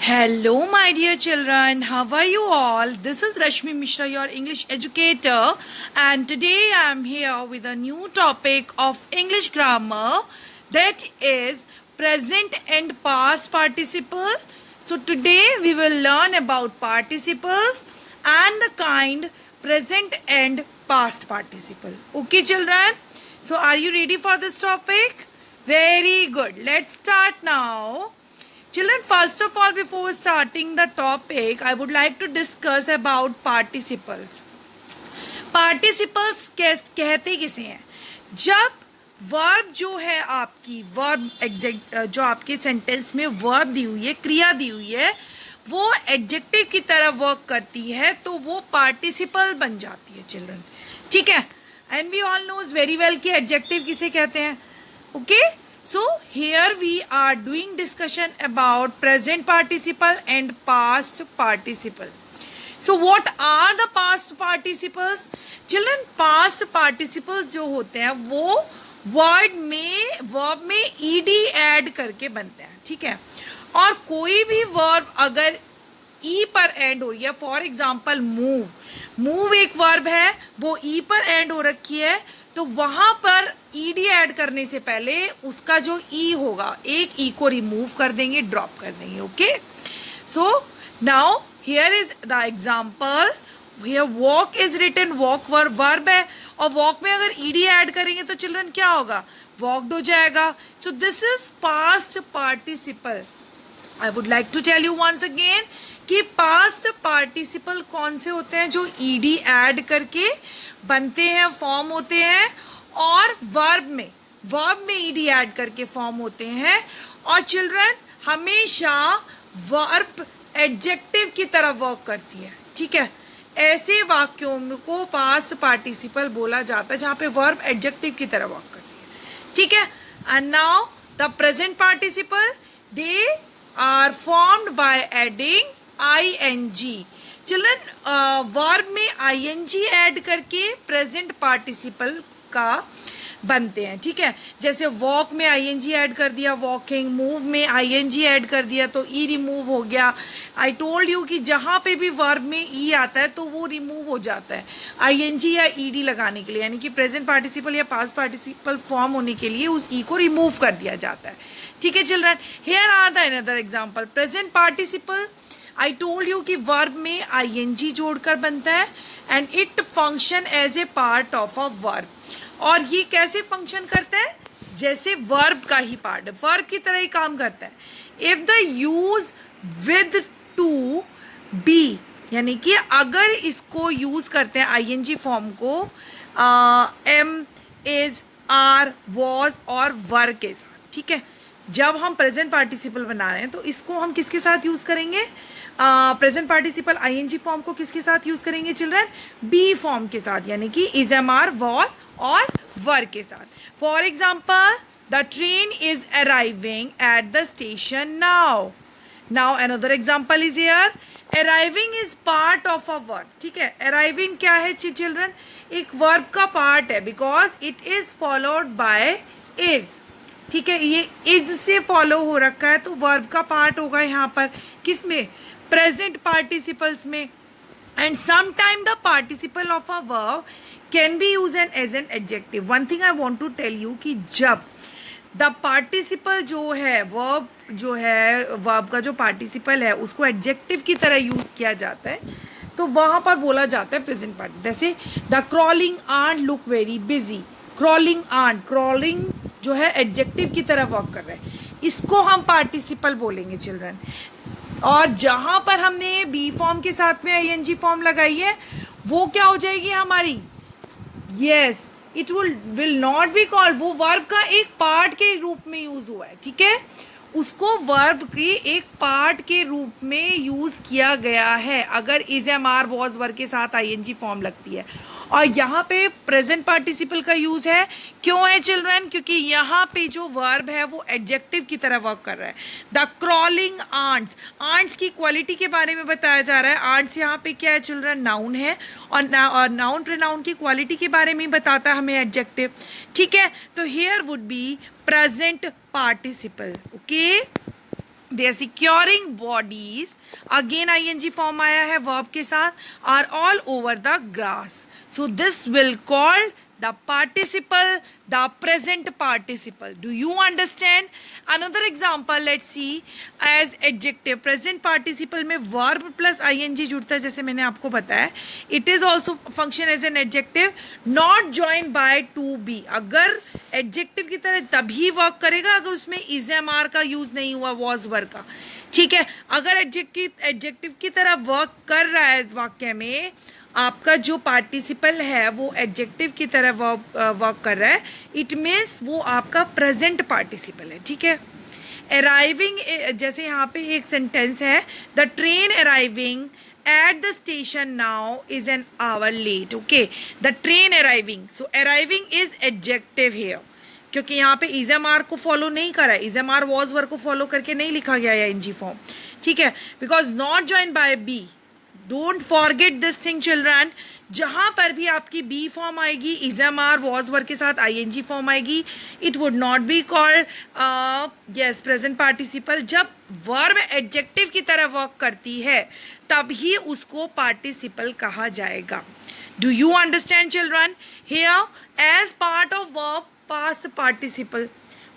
Hello, my dear children. How are you all? This is Rashmi Mishra, your English educator, and today I am here with a new topic of English grammar, that is present and past participle. So today we will learn about participles and the kind present and past participle. Okay, children? So are you ready for this topic? Very good. Let's start now. Children, first of all, before starting the topic, I would like to discuss about participles. Participles कहते किसे हैं? जब verb जो है आपकी verb exact जो आपके sentence में वर्ब दी हुई है, क्रिया दी हुई है, वो एडजेक्टिव की तरह वर्क करती है तो वो पार्टिसिपल बन जाती है चिल्ड्रन. ठीक है? And we all knows very well कि एडजेक्टिव किसे कहते हैं. Okay? So here we are doing discussion about present participle and past participle. So what are the past participles? Children, past participles जो होते हैं वो verb में ed ऐड करके बनते हैं. ठीक है? और कोई भी verb अगर ई पर एंड हो रही है, फॉर एग्जाम्पल मूव एक वर्ब है, वो ई पर एंड हो रखी है, तो वहां पर ईडी ऐड करने से पहले उसका जो ई होगा, एक ई को रिमूव कर देंगे, ड्रॉप कर देंगे. Okay? So now here is the example. Here walk is written, walk verb है, और वॉक में अगर ईडी ऐड करेंगे तो चिल्ड्रन क्या होगा? वॉकड हो जाएगा. So this is past participle. I would like to tell you once again कि पास्ट पार्टिसिपल कौन से होते हैं? जो ईडी ऐड करके बनते हैं, फॉर्म होते हैं, और वर्ब में ईडी ऐड करके फॉर्म होते हैं. और चिल्ड्रन, हमेशा वर्ब एडजेक्टिव की तरह वर्क करती है. ठीक है? ऐसे वाक्यों को पास्ट पार्टिसिपल बोला जाता है जहां पे वर्ब एडजेक्टिव की तरह वर्क करती है. ठीक है? And now the present participle, they are formed by adding ing. Children, verb में ing ऐड करके प्रेजेंट पार्टिसिपल का बनते हैं. ठीक है? जैसे वॉक में ing ऐड कर दिया, वॉकिंग. मूव में ing ऐड कर दिया तो ई रिमूव हो गया. आई टोल्ड यू कि जहाँ पे भी वर्ब में ई आता है तो वो रिमूव हो जाता है ing या ed लगाने के लिए, यानी कि प्रेजेंट पार्टिसिपल या पास्ट पार्टिसिपल फॉर्म होने के लिए उस ई को रिमूव कर दिया जाता है. ठीक है children? Here are the another example. Present participle, I told you कि वर्ब में ing जोड़कर बनता है, and it function as a part of a verb. और ये कैसे फंक्शन करता है? जैसे वर्ब का ही पार्ट है, वर्ब की तरह ही काम करता है. If the use with to be, यानी कि अगर इसको यूज करते हैं ing फॉर्म को एम, इज, आर, वॉज और वर के साथ. ठीक है? जब हम प्रेजेंट पार्टिसिपल बना रहे हैं तो इसको हम किसके साथ यूज करेंगे? प्रेजेंट पार्टिसिपल ing फॉर्म को किसके साथ यूज करेंगे चिल्ड्रन? बी फॉर्म के साथ, यानी कि इज, एम, आर, वॉज और वर के साथ. For example, the train is arriving at the station now. Now another example is here. Arriving is part of a verb. ठीक है? अराइविंग क्या है चिल्ड्रन? एक वर्ब का पार्ट है, because it is followed by is. ठीक है? ये इज से फॉलो हो रखा है तो वर्ब का पार्ट होगा यहाँ पर. किसमें? प्रेजेंट पार्टिसिपल्स में. And sometime the participle of a verb can be use as an adjective. One thing I want to tell you कि जब द पार्टिसिपल जो है वर्ब का जो पार्टिसिपल है उसको एडजेक्टिव की तरह यूज किया जाता है तो वहां पर बोला जाता है प्रेजेंट पार्ट. जैसे the crawling ant look very busy. Crawling ant, crawling जो है एडजेक्टिव की तरह वर्क कर रहा है, इसको हम पार्टिसिपल बोलेंगे चिल्ड्रन. और जहां पर हमने बी फॉर्म के साथ में ing फॉर्म लगाई है वो क्या हो जाएगी हमारी? Yes, it will not be called. वो वर्ब का एक पार्ट के रूप में यूज हुआ है. ठीक है? उसको वर्ब के एक पार्ट के रूप में यूज किया गया है अगर इज, एम, आर, वॉज, वर के साथ ing फॉर्म लगती है. और यहाँ पे प्रेजेंट पार्टिसिपल का यूज है. क्यों है चिल्ड्रन? क्योंकि यहाँ पे जो वर्ब है वो एडजेक्टिव की तरह वर्क कर रहा है. द क्रॉलिंग आंट्स, आंट्स की क्वालिटी के बारे में बताया जा रहा है. आंट्स यहाँ पे क्या है चिल्ड्रन? नाउन है, और नाउन प्रोनाउन की क्वालिटी के बारे में बताता है हमें एडजेक्टिव. ठीक है? तो here would be present participle. Okay? They are securing bodies, again ING form आया है वर्ब के साथ, are all over the grass. So this will called the participle, the present participle. Do you understand? Another example, let's see, as adjective. Present participle में verb plus ing जुड़ता है, जैसे मैंने आपको बताया. It is also function as an adjective, not joined by to be. अगर adjective की तरह तभी वर्क करेगा अगर उसमें is am का यूज नहीं हुआ was वर्क का. ठीक है, अगर एडजेक्टिव की तरह वर्क कर रहा है वाक्य में, आपका जो पार्टिसिपल है वो एडजेक्टिव की तरह वर्क कर रहा है, इट मीन्स वो आपका प्रेजेंट पार्टिसिपल है. ठीक है, अराइविंग, जैसे यहाँ पे एक सेंटेंस है, the train arriving at the station now is an hour late. Okay, the train arriving, so arriving is adjective here, क्योंकि यहाँ पे इज एम आर को फॉलो नहीं करा है, is am are was work को फॉलो करके नहीं लिखा गया है एनजी फॉर्म. ठीक है, because not join by be. Don't forget this thing children, जहां पर भी आपकी बी फॉर्म आएगी, is am are was work के साथ आईएनजी फॉर्म आएगी, it would not be called yes present participle. जब वर्ब एडजेक्टिव की तरह वर्क करती है तब ही उसको पार्टिसिपल कहा जाएगा. Do you understand children? Here as part of verb past participle.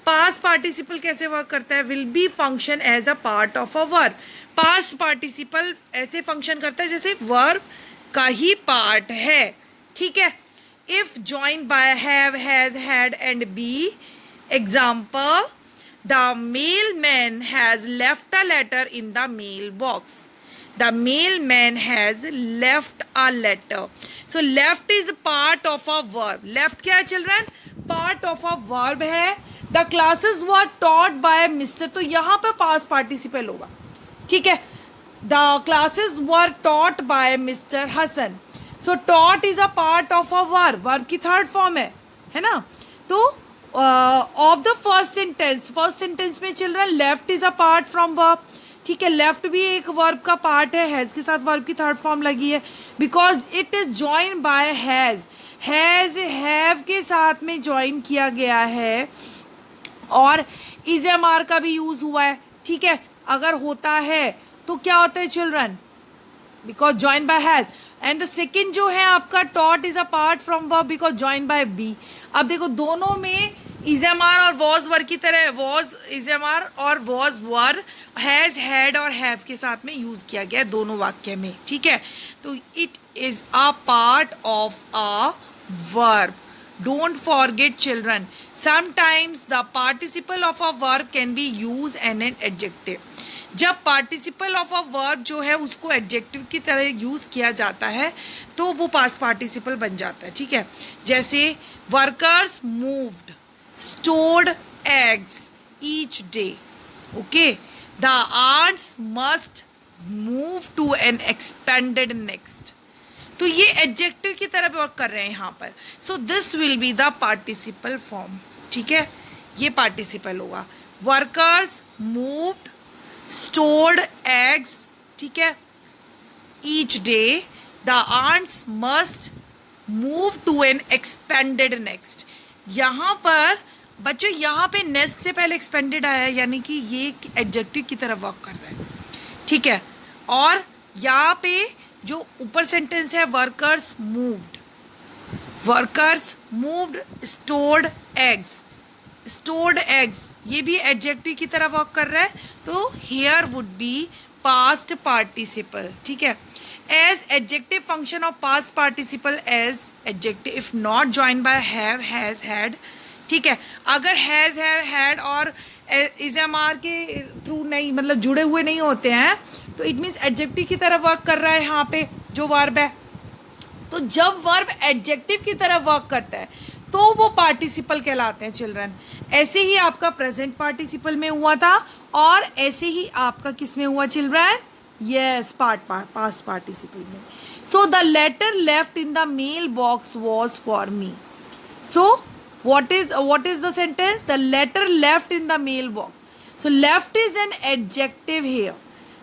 Past participle कैसे वर्क करता है? Will be function as a part of a verb. Past participle ऐसे फंक्शन करता है जैसे वर्ब का ही पार्ट है. ठीक है, if join by have, has, had and be. Example, the mailman has left a letter in the mail box. The mailman has left a letter. So left is part of a verb. Left क्या है children? Part of a verb है. The classes were taught by Mr. तो यहाँ पे past participle होगा. ठीक है, the classes were taught by Mr. Hassan. So taught is a part of a verb. Verb की third form है ना? तो of the first sentence में children left is a part from verb. ठीक है, लेफ्ट भी एक वर्ब का पार्ट है, हैज़ के साथ वर्ब की थर्ड फॉर्म लगी है, because it is join by has. Has have के साथ में ज्वाइन किया गया है और इज एम आर का भी यूज हुआ है. ठीक है, अगर होता है तो क्या होता है children? Because join by has. And the second जो है आपका taught is a part from verb because join by be. अब देखो दोनों में इज एम आर और वॉज वर्ब की तरह वॉज इज एम आर और वॉज वर्ब हैज हैड और हैव के साथ में यूज किया गया दोनों वाक्य में. ठीक है, तो it is a part of a verb. Don't forget children, sometimes the participle of a verb can be use N an adjective. जब पार्टिसिपल ऑफ अ वर्ब जो है उसको एडजेक्टिव की तरह यूज किया जाता है तो वो पास्ट पार्टिसिपल बन जाता है. ठीक है, जैसे workers moved, stored eggs each day. Okay, the ants must move to an expanded next. तो ये एडजेक्टिव की तरह वर्क कर रहे हैं यहाँ पर. सो this will be the participle form. ठीक है, ये पार्टिसिपल होगा. Workers moved, stored eggs. ठीक है, each day the ants must move to an expanded next. यहाँ पर बच्चों, यहाँ पे नेस्ट से पहले एक्सपेंडेड आया है, यानी कि ये एडजेक्टिव की तरह वर्क कर रहा है. ठीक है, और यहाँ पे जो ऊपर सेंटेंस है workers moved, stored eggs. Stored eggs ये भी एडजेक्टिव की तरह वर्क कर रहा है, तो here would be past participle. ठीक है, as adjective function of past participle as adjective if not join by have, has, had. ठीक है, अगर हैज, हैव, हैड और इज एम आर के थ्रू नहीं, मतलब जुड़े हुए नहीं होते हैं, तो इट मीन्स एडजेक्टिव की तरह वर्क कर रहा है यहाँ पे जो वर्ब है. तो जब वर्ब एडजेक्टिव की तरह वर्क करता है तो वो पार्टिसिपल कहलाते हैं चिल्ड्रन. ऐसे ही आपका प्रेजेंट पार्टिसिपल में हुआ था और ऐसे ही आपका किस में हुआ चिल्ड्रन? यस, पास्ट पार्टिसिपल में. So the letter left in the mail box was for me. So what is the sentence? The letter left in the mailbox. So left is an adjective here.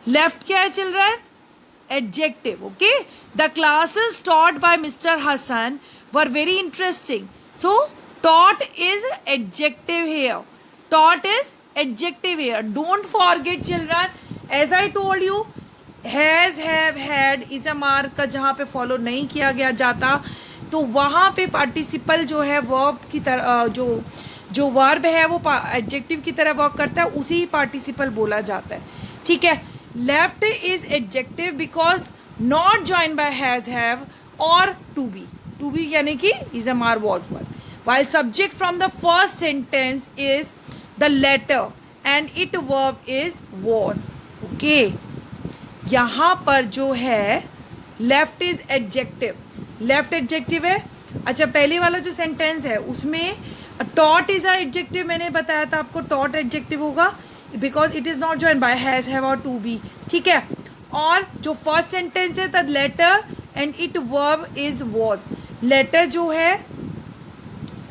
Left क्या है children? Adjective. Okay, the classes taught by Mr. Hassan were very interesting. So taught is adjective here. Taught is adjective here. Don't forget children, as I told you, has, have, had, is a mark का जहाँ पे follow नहीं किया गया जाता तो वहाँ पे पार्टिसिपल जो है वर्ब की तरह जो वर्ब है वो एडजेक्टिव की तरह वर्क करता है, उसी पार्टिसिपल बोला जाता है. ठीक है. Left is adjective because not join by has, have और टू बी यानी कि is, am, are, was, were. while subject from the first sentence is the letter and it verb is was. okay, यहाँ पर जो है left is adjective, left adjective है. अच्छा, पहले वाला जो सेंटेंस है उसमें taught is a adjective, मैंने बताया था आपको taught adjective होगा because it is not joined by has, have और to be. ठीक है. और जो फर्स्ट सेंटेंस है the letter and it verb is was. letter जो है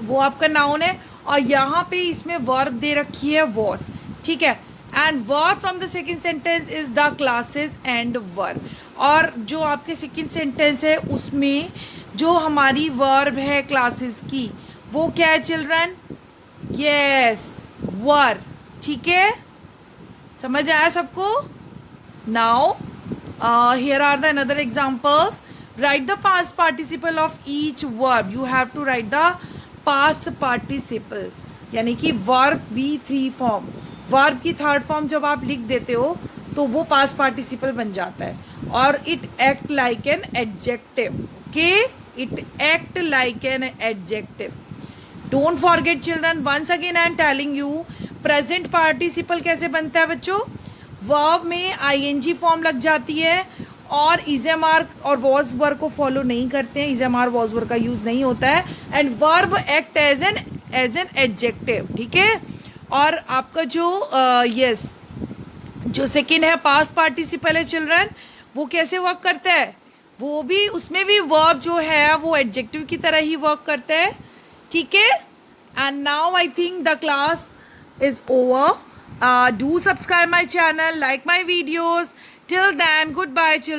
वो आपका नाउन है और यहाँ पे इसमें वर्ब दे रखी है was. ठीक है. And verb from the second sentence is the classes and verb. और जो आपके सेकेंड सेंटेंस है उसमें जो हमारी वर्ब है क्लासेस की वो क्या है चिल्ड्रन? यस, वर. ठीक है, समझ आया सबको? Now here are the another examples. Write the past participle of each verb. You have to write the past participle यानी कि वर्ब V3 फॉर्म. वर्ब की थर्ड फॉर्म जब आप लिख देते हो तो वो पास्ट पार्टिसिपल बन जाता है. और it act like an adjective. Okay, it act like an adjective. Don't forget children, once again I am telling you, present participle कैसे बनता है बच्चों? वर्ब में ING फॉर्म लग जाती है और इज, एम, आर और वॉज वर को फॉलो नहीं करते हैं. Is, am, are, was were का यूज नहीं होता है. And verb act as an adjective. ठीक है. और आपका जो जो सेकेंड है पास्ट पार्टिसिपल है चिल्ड्रन, वो कैसे वर्क करता है? वो भी, उसमें भी वर्ब जो है वो एडजेक्टिव की तरह ही वर्क करता है. ठीक है. And now I think the class is over. Do subscribe my channel, like my videos. Till then, good bye children.